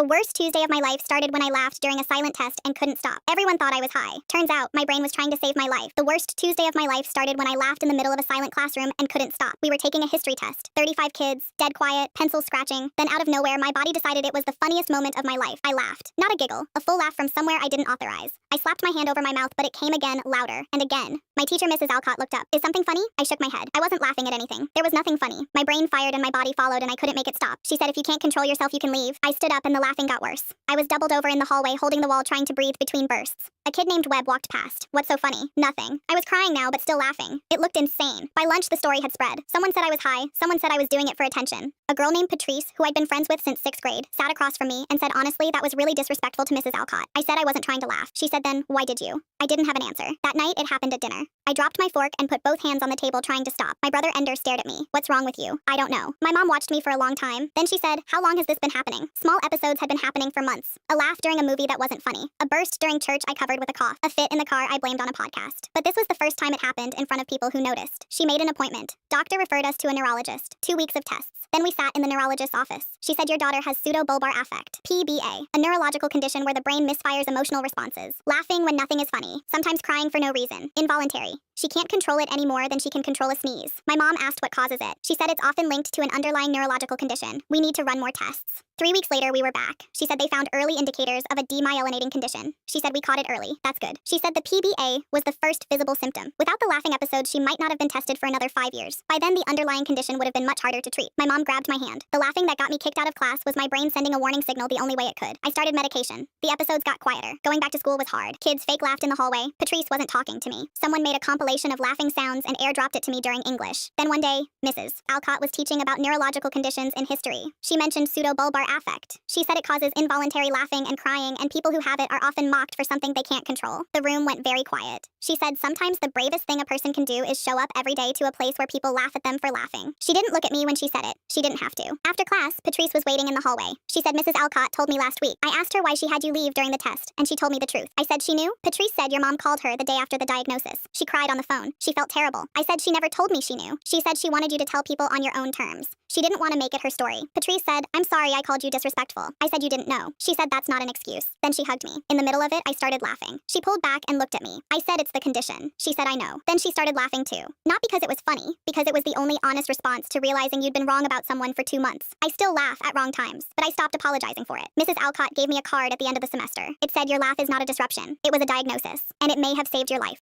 The worst Tuesday of my life started when I laughed during a silent test and couldn't stop. Everyone thought I was high. Turns out, my brain was trying to save my life. The worst Tuesday of my life started when I laughed in the middle of a silent classroom and couldn't stop. We were taking a history test. 35 kids, dead quiet, pencils scratching. Then out of nowhere, my body decided it was the funniest moment of my life. I laughed. Not a giggle, a full laugh from somewhere I didn't authorize. I slapped my hand over my mouth, but it came again, louder, and again. My teacher, Mrs. Alcott, looked up. Is something funny? I shook my head. I wasn't laughing at anything. There was nothing funny. My brain fired and my body followed, and I couldn't make it stop. She said, if you can't control yourself, you can leave. I stood up and the laughing got worse. I was doubled over in the hallway, holding the wall, trying to breathe between bursts. A kid named Webb walked past. What's so funny? Nothing. I was crying now, but still laughing. It looked insane. By lunch, the story had spread. Someone said I was high. Someone said I was doing it for attention. A girl named Patrice, who I'd been friends with since 6th grade, sat across from me and said, honestly, that was really disrespectful to Mrs. Alcott. I said I wasn't trying to laugh. She said then, why did you? I didn't have an answer. That night, it happened at dinner. I dropped my fork and put both hands on the table trying to stop. My brother Ender stared at me. What's wrong with you? I don't know. My mom watched me for a long time. Then she said, how long has this been happening? Small episodes had been happening for months. A laugh during a movie that wasn't funny. A burst during church I covered with a cough. A fit in the car I blamed on a podcast. But this was the first time it happened in front of people who noticed. She made an appointment. Doctor referred us to a neurologist. 2 weeks of tests. Then we sat in the neurologist's office. She said your daughter has pseudobulbar affect, PBA, a neurological condition where the brain misfires emotional responses. Laughing when nothing is funny. Sometimes crying for no reason. Involuntary. She can't control it any more than she can control a sneeze. My mom asked what causes it. She said it's often linked to an underlying neurological condition. We need to run more tests. 3 weeks later, we were back. She said they found early indicators of a demyelinating condition. She said we caught it early. That's good. She said the PBA was the first visible symptom. Without the laughing episodes, she might not have been tested for another 5 years. By then, the underlying condition would have been much harder to treat. My mom grabbed my hand. The laughing that got me kicked out of class was my brain sending a warning signal the only way it could. I started medication. The episodes got quieter. Going back to school was hard. Kids fake laughed in the hallway. Patrice wasn't talking to me. Someone made a compilation of laughing sounds and airdropped it to me during English. Then one day, Mrs. Alcott was teaching about neurological conditions in history. She mentioned pseudobulbar affect. She said it causes involuntary laughing and crying, and people who have it are often mocked for something they can't control. The room went very quiet. She said sometimes the bravest thing a person can do is show up every day to a place where people laugh at them for laughing. She didn't look at me when she said it. She didn't have to. After class, Patrice was waiting in the hallway. She said Mrs. Alcott told me last week. I asked her why she had you leave during the test, and she told me the truth. I said she knew. Patrice said your mom called her the day after the diagnosis. She cried on the phone. She felt terrible. I said she never told me she knew. She said she wanted you to tell people on your own terms. She didn't want to make it her story. Patrice said, I'm sorry I called you disrespectful. I said you didn't know. She said that's not an excuse. Then she hugged me. In the middle of it, I started laughing. She pulled back and looked at me. I said it's the condition. She said I know. Then she started laughing too. Not because it was funny, because it was the only honest response to realizing you'd been wrong about someone for 2 months. I still laugh at wrong times, but I stopped apologizing for it. Mrs. Alcott gave me a card at the end of the semester. It said your laugh is not a disruption. It was a diagnosis, and it may have saved your life.